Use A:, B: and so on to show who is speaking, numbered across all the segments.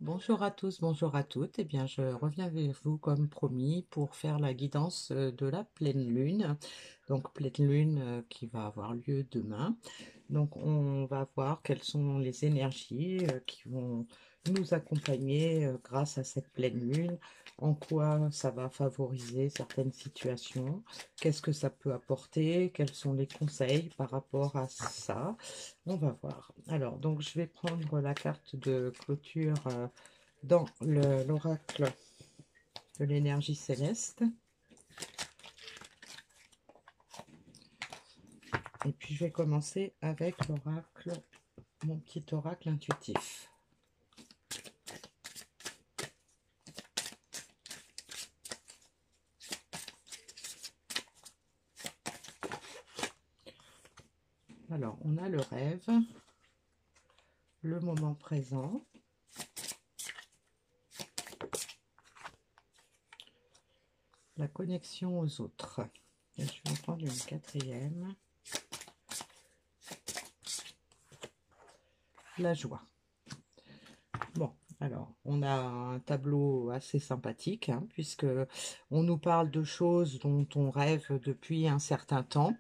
A: Bonjour à tous, bonjour à toutes. Eh bien, je reviens avec vous comme promis pour faire la guidance de la pleine lune. Donc, pleine lune qui va avoir lieu demain. Donc, on va voir quelles sont les énergies qui vont nous accompagner grâce à cette pleine lune, en quoi ça va favoriser certaines situations, qu'est-ce que ça peut apporter, quels sont les conseils par rapport à ça. On va voir. Alors, donc, je vais prendre la carte de clôture dans l'oracle de l'énergie céleste. Et puis, je vais commencer avec l'oracle, mon petit oracle intuitif. Alors, on a le rêve, le moment présent, la connexion aux autres. Et je vais en prendre une quatrième. La joie. Bon, alors, on a un tableau assez sympathique, hein, puisque on nous parle de choses dont on rêve depuis un certain temps,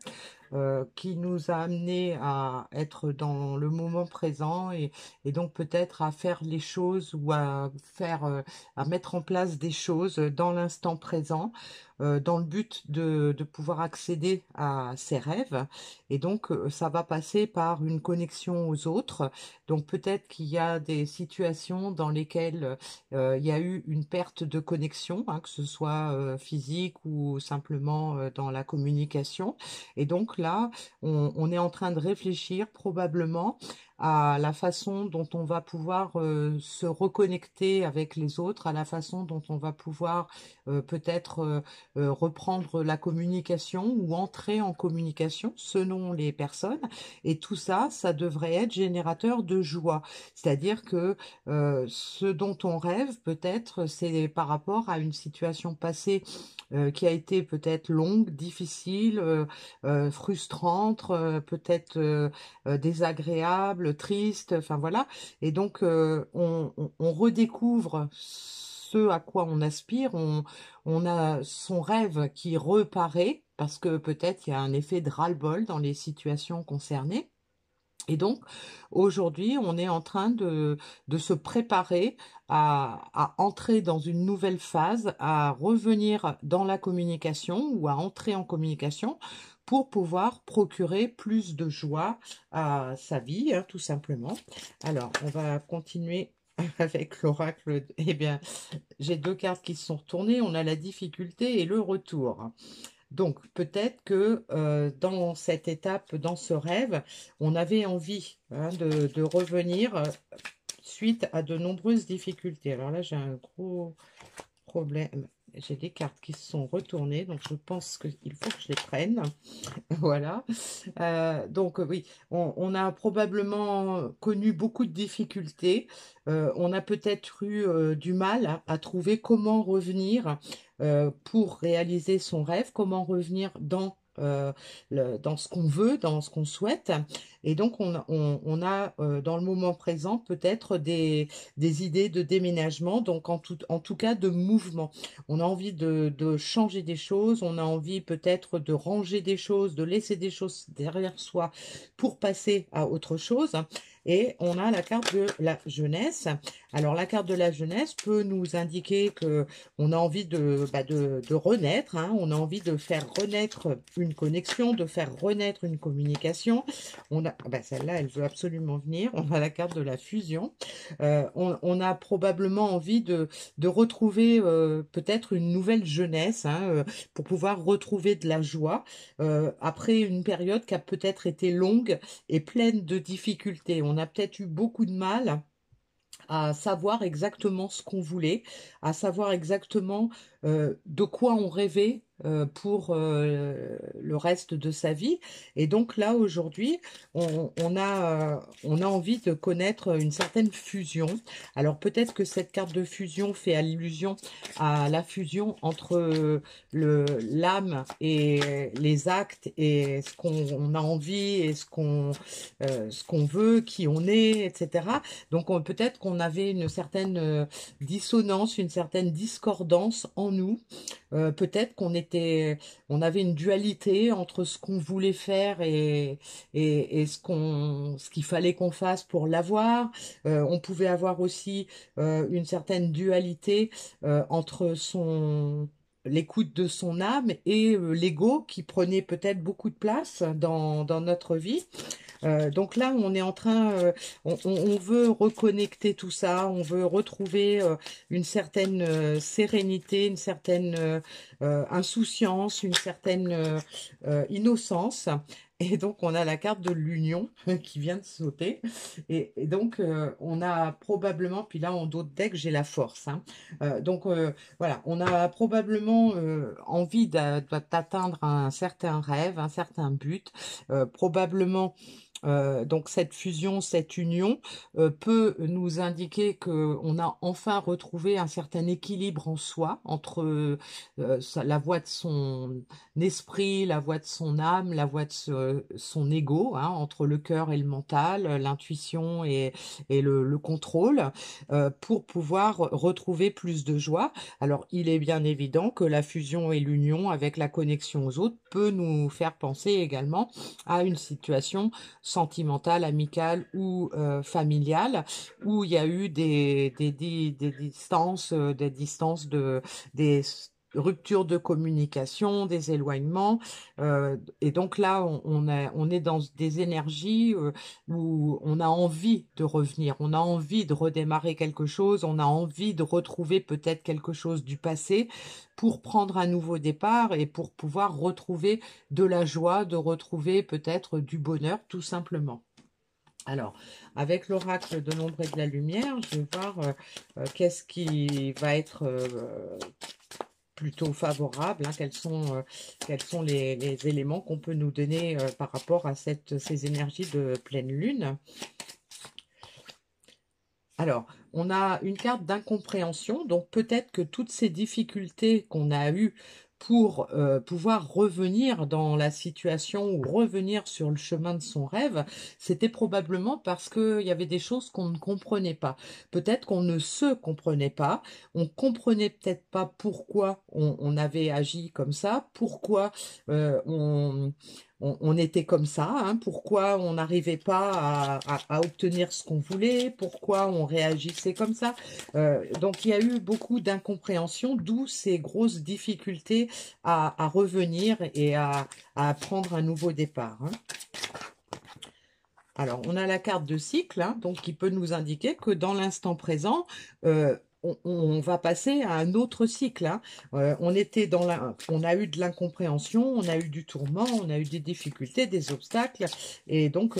A: qui nous a amené à être dans le moment présent et donc peut-être à faire les choses ou à faire, à mettre en place des choses dans l'instant présent, dans le but de pouvoir accéder à ses rêves. Et donc, ça va passer par une connexion aux autres. Donc, peut-être qu'il y a des situations dans lesquelles il y a eu une perte de connexion, hein, que ce soit physique ou simplement dans la communication. Et donc là, on est en train de réfléchir probablement à la façon dont on va pouvoir se reconnecter avec les autres, à la façon dont on va pouvoir peut-être reprendre la communication ou entrer en communication selon les personnes. Et tout ça, ça devrait être générateur de joie. C'est-à-dire que ce dont on rêve, peut-être, c'est par rapport à une situation passée qui a été peut-être longue, difficile, frustrante, peut-être désagréable, triste, enfin voilà. Et donc, on redécouvre ce à quoi on aspire, on a son rêve qui reparaît, parce que peut-être il y a un effet de ras-le-bol dans les situations concernées. Et donc, aujourd'hui, on est en train de se préparer à entrer dans une nouvelle phase, à revenir dans la communication ou à entrer en communication pour pouvoir procurer plus de joie à sa vie, hein, tout simplement. Alors, on va continuer avec l'oracle. Eh bien, j'ai deux cartes qui se sont retournées. On a la difficulté et le retour. Donc, peut-être que dans cette étape, dans ce rêve, on avait envie, hein, de revenir suite à de nombreuses difficultés. Alors là, j'ai un gros problème. J'ai des cartes qui se sont retournées, donc je pense qu'il faut que je les prenne. Voilà. Donc oui, on a probablement connu beaucoup de difficultés. On a peut-être eu du mal à trouver comment revenir pour réaliser son rêve, comment revenir dans ce qu'on veut, dans ce qu'on souhaite. Et donc on a dans le moment présent peut-être des idées de déménagement, donc en tout cas de mouvement. On a envie de changer des choses, on a envie peut-être de ranger des choses, de laisser des choses derrière soi pour passer à autre chose. Et on a la carte de la jeunesse. Alors la carte de la jeunesse peut nous indiquer que on a envie de renaître, hein, on a envie de faire renaître une connexion, de faire renaître une communication. On a, celle-là, elle veut absolument venir. On a la carte de la fusion. On a probablement envie de retrouver peut-être une nouvelle jeunesse, hein, pour pouvoir retrouver de la joie après une période qui a peut-être été longue et pleine de difficultés. On a peut-être eu beaucoup de mal à savoir exactement ce qu'on voulait, à savoir exactement de quoi on rêvait pour le reste de sa vie. Et donc là, aujourd'hui, on a envie de connaître une certaine fusion. Alors peut-être que cette carte de fusion fait allusion à la fusion entre l'âme et les actes et ce qu'on a envie et ce qu'on veut, qui on est, etc. Donc peut-être qu'on avait une certaine dissonance, une certaine discordance en nous. Peut-être on avait une dualité entre ce qu'on voulait faire et ce qu'il fallait qu'on fasse pour l'avoir. On pouvait avoir aussi une certaine dualité entre l'écoute de son âme et l'ego qui prenait peut-être beaucoup de place dans notre vie. Donc là, on est en train, on veut reconnecter tout ça, on veut retrouver une certaine sérénité, une certaine insouciance, une certaine innocence. Et donc, on a la carte de l'union qui vient de sauter. Et donc, on a probablement, puis là, en dos de deck, j'ai la force. Hein. Donc, voilà, on a probablement envie d'atteindre un certain rêve, un certain but. Probablement donc cette fusion, cette union peut nous indiquer que on a enfin retrouvé un certain équilibre en soi entre la voix de son esprit, la voix de son âme, la voix de son ego, hein, entre le cœur et le mental, l'intuition et le contrôle, pour pouvoir retrouver plus de joie. Alors il est bien évident que la fusion et l'union avec la connexion aux autres peut nous faire penser également à une situation sentimentale, amicale ou familiale, où il y a eu des distances des ruptures de communication, des éloignements, et donc là on est dans des énergies où on a envie de revenir, on a envie de redémarrer quelque chose, on a envie de retrouver peut-être quelque chose du passé pour prendre un nouveau départ et pour pouvoir retrouver de la joie, de retrouver peut-être du bonheur tout simplement. Alors, avec l'oracle de l'ombre et de la lumière, je vais voir qu'est-ce qui va être plutôt favorable, hein, quels sont les éléments qu'on peut nous donner par rapport à ces énergies de pleine lune. Alors, on a une carte d'incompréhension, donc peut-être que toutes ces difficultés qu'on a eues pour pouvoir revenir dans la situation ou revenir sur le chemin de son rêve, c'était probablement parce qu'il y avait des choses qu'on ne comprenait pas. Peut-être qu'on ne se comprenait pas, on comprenait peut-être pas pourquoi on avait agi comme ça, pourquoi on était comme ça, hein, pourquoi on n'arrivait pas à obtenir ce qu'on voulait, pourquoi on réagissait comme ça. Donc il y a eu beaucoup d'incompréhension, d'où ces grosses difficultés à revenir et à prendre un nouveau départ. Hein. Alors, on a la carte de cycle, hein, donc qui peut nous indiquer que dans l'instant présent, on va passer à un autre cycle. Hein. On a eu de l'incompréhension, on a eu du tourment, on a eu des difficultés, des obstacles, et donc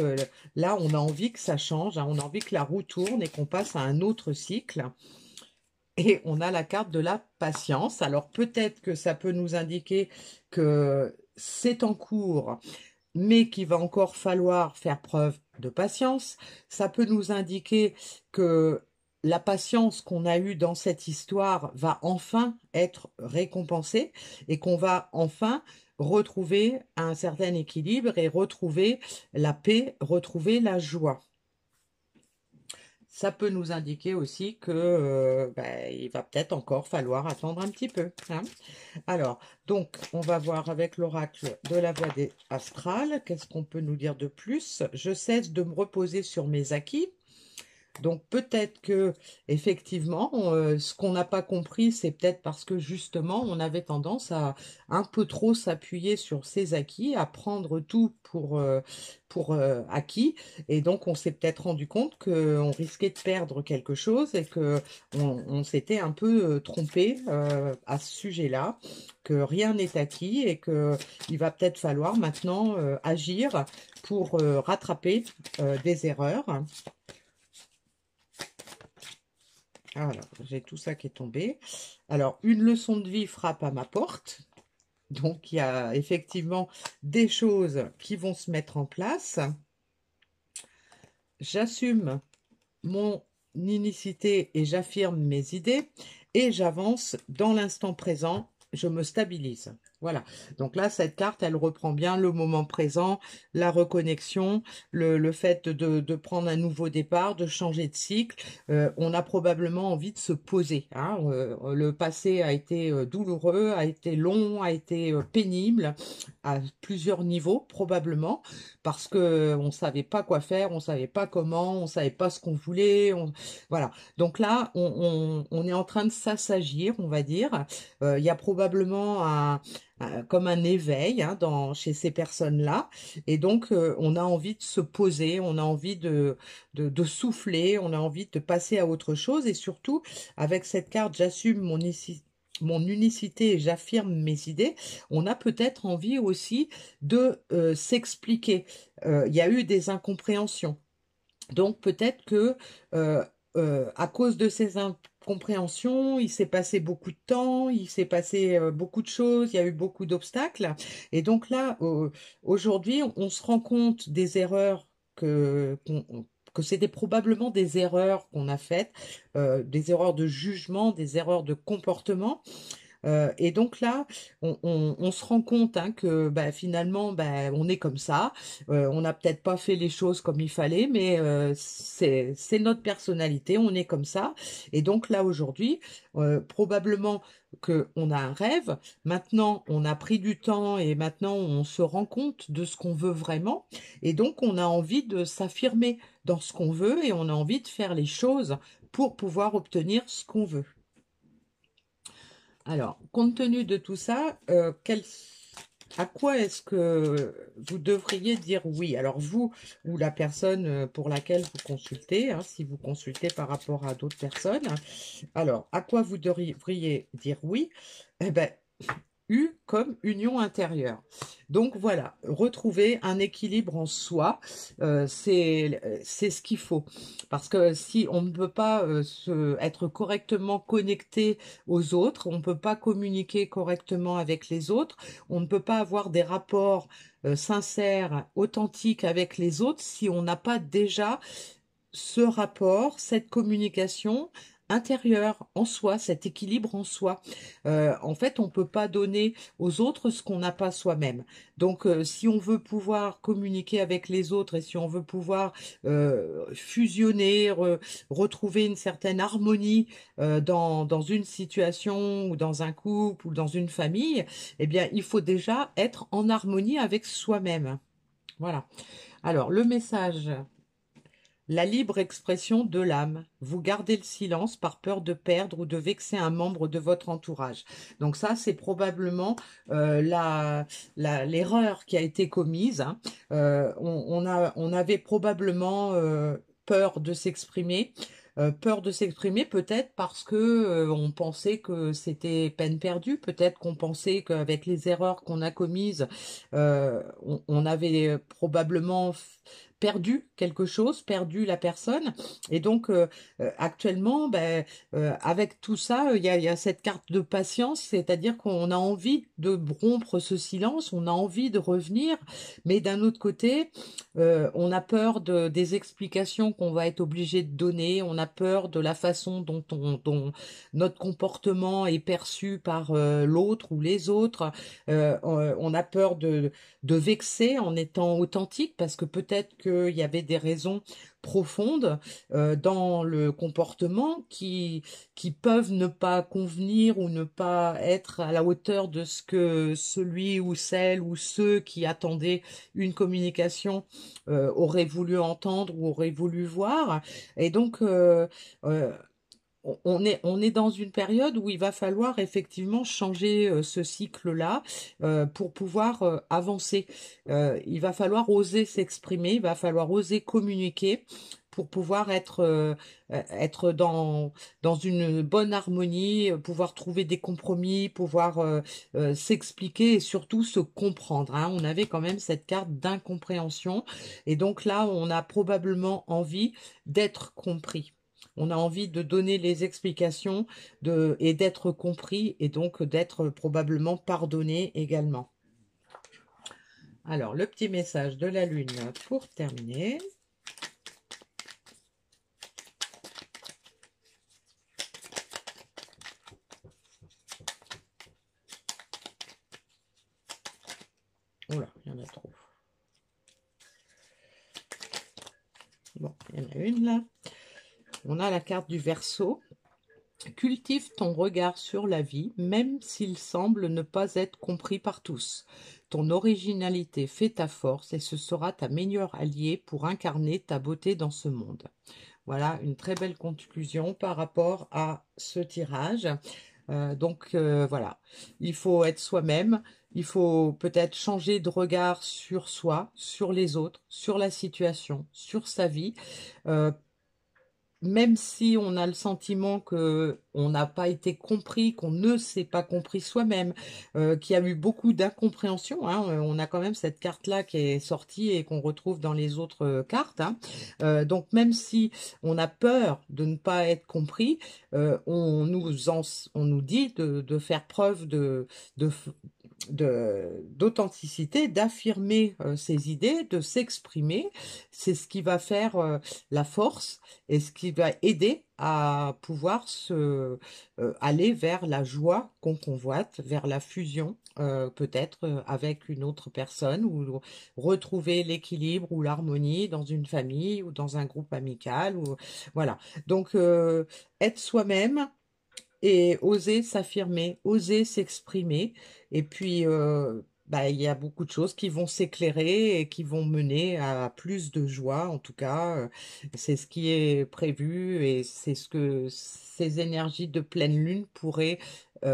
A: là, on a envie que ça change, hein, on a envie que la roue tourne et qu'on passe à un autre cycle. Et on a la carte de la patience. Alors peut-être que ça peut nous indiquer que c'est en cours, mais qu'il va encore falloir faire preuve de patience. Ça peut nous indiquer que la patience qu'on a eue dans cette histoire va enfin être récompensée et qu'on va enfin retrouver un certain équilibre et retrouver la paix, retrouver la joie. Ça peut nous indiquer aussi que il va peut-être encore falloir attendre un petit peu. Hein. Alors, donc, on va voir avec l'oracle de la voie astrale, qu'est-ce qu'on peut nous dire de plus? Je cesse de me reposer sur mes acquis. Donc peut-être que effectivement, ce qu'on n'a pas compris, c'est peut-être parce que justement, on avait tendance à un peu trop s'appuyer sur ses acquis, à prendre tout pour acquis, et donc on s'est peut-être rendu compte qu'on risquait de perdre quelque chose et que on s'était un peu trompé à ce sujet-là, que rien n'est acquis et que il va peut-être falloir maintenant agir pour rattraper des erreurs. Alors, j'ai tout ça qui est tombé. Alors, une leçon de vie frappe à ma porte. Donc, il y a effectivement des choses qui vont se mettre en place. J'assume mon unicité et j'affirme mes idées et j'avance dans l'instant présent, je me stabilise. Voilà. Donc là, cette carte, elle reprend bien le moment présent, la reconnexion, le fait de prendre un nouveau départ, de changer de cycle. On a probablement envie de se poser, hein. Le passé a été douloureux, a été long, a été pénible à plusieurs niveaux, probablement parce que on savait pas quoi faire, on savait pas comment, on savait pas ce qu'on voulait, voilà. Donc là, on est en train de s'assagir, on va dire. Il y a probablement comme un éveil, hein, chez ces personnes-là, et donc on a envie de se poser, on a envie de souffler, on a envie de passer à autre chose, et surtout avec cette carte, j'assume mon unicité et j'affirme mes idées, on a peut-être envie aussi de s'expliquer. Il y a eu des incompréhensions. Donc peut-être que à cause de ces incompréhensions, il s'est passé beaucoup de temps, il s'est passé beaucoup de choses, il y a eu beaucoup d'obstacles. Et donc là, aujourd'hui, on se rend compte des erreurs que c'était probablement des erreurs qu'on a faites, des erreurs de jugement, des erreurs de comportement. Et donc là, on se rend compte, hein, que bah, finalement, bah, on est comme ça. On n'a peut-être pas fait les choses comme il fallait, mais c'est notre personnalité, on est comme ça. Et donc là, aujourd'hui, probablement qu'on a un rêve. Maintenant, on a pris du temps et maintenant, on se rend compte de ce qu'on veut vraiment. Et donc, on a envie de s'affirmer dans ce qu'on veut et on a envie de faire les choses pour pouvoir obtenir ce qu'on veut. Alors, compte tenu de tout ça, à quoi est-ce que vous devriez dire oui? Alors, vous ou la personne pour laquelle vous consultez, hein, si vous consultez par rapport à d'autres personnes, alors, à quoi vous devriez dire oui? Eh ben, U comme union intérieure. Donc voilà, retrouver un équilibre en soi, c'est ce qu'il faut. Parce que si on ne peut pas être correctement connecté aux autres, on ne peut pas communiquer correctement avec les autres, on ne peut pas avoir des rapports sincères, authentiques avec les autres si on n'a pas déjà ce rapport, cette communication intérieure en soi, cet équilibre en soi. En fait, on peut pas donner aux autres ce qu'on n'a pas soi-même. Donc, si on veut pouvoir communiquer avec les autres et si on veut pouvoir fusionner, retrouver une certaine harmonie dans une situation ou dans un couple ou dans une famille, eh bien, il faut déjà être en harmonie avec soi-même. Voilà. Alors, le message. La libre expression de l'âme. Vous gardez le silence par peur de perdre ou de vexer un membre de votre entourage. Donc ça, c'est probablement l'erreur qui a été commise, hein. On avait probablement peur de s'exprimer. Peur de s'exprimer peut-être parce que on pensait que c'était peine perdue, peut-être qu'on pensait qu'avec les erreurs qu'on a commises, on avait probablement perdu quelque chose, perdu la personne. Et donc, actuellement, ben, avec tout ça, il y a cette carte de patience, c'est-à-dire qu'on a envie de rompre ce silence, on a envie de revenir, mais d'un autre côté, on a peur des explications qu'on va être obligé de donner, on a peur de la façon dont notre comportement est perçu par l'autre ou les autres. On a peur de vexer en étant authentique parce que peut-être qu'il y avait des raisons profondes dans le comportement qui peuvent ne pas convenir ou ne pas être à la hauteur de ce que celui ou celle ou ceux qui attendaient une communication auraient voulu entendre ou auraient voulu voir. Et donc, on est dans une période où il va falloir effectivement changer ce cycle-là pour pouvoir avancer. Il va falloir oser s'exprimer, il va falloir oser communiquer pour pouvoir être dans une bonne harmonie, pouvoir trouver des compromis, pouvoir s'expliquer et surtout se comprendre, hein. On avait quand même cette carte d'incompréhension et donc là, on a probablement envie d'être compris. On a envie de donner les explications et d'être compris et donc d'être probablement pardonné également. Alors, le petit message de la Lune pour terminer. Oula, il y en a trop. Bon, il y en a une là. On a la carte du Verseau. Cultive ton regard sur la vie, même s'il semble ne pas être compris par tous. Ton originalité fait ta force et ce sera ta meilleure alliée pour incarner ta beauté dans ce monde. Voilà, une très belle conclusion par rapport à ce tirage. Voilà, il faut être soi-même, il faut peut-être changer de regard sur soi, sur les autres, sur la situation, sur sa vie. Euh, Même si on a le sentiment que on n'a pas été compris, qu'on ne s'est pas compris soi-même, qu'il y a eu beaucoup d'incompréhension, hein, on a quand même cette carte-là qui est sortie et qu'on retrouve dans les autres cartes, hein. Donc même si on a peur de ne pas être compris, on nous dit de faire preuve de, d'authenticité, d'affirmer ses idées, de s'exprimer. C'est ce qui va faire la force et ce qui va aider à pouvoir aller vers la joie qu'on convoite, vers la fusion peut-être avec une autre personne ou retrouver l'équilibre ou l'harmonie dans une famille ou dans un groupe amical. Voilà. Donc, être soi-même et oser s'affirmer, oser s'exprimer. Et puis, il y a beaucoup de choses qui vont s'éclairer et qui vont mener à plus de joie. En tout cas, c'est ce qui est prévu et c'est ce que ces énergies de pleine lune pourraient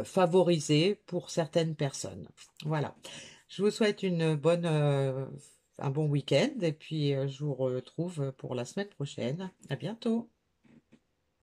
A: favoriser pour certaines personnes. Voilà. Je vous souhaite un bon week-end et puis je vous retrouve pour la semaine prochaine. À bientôt.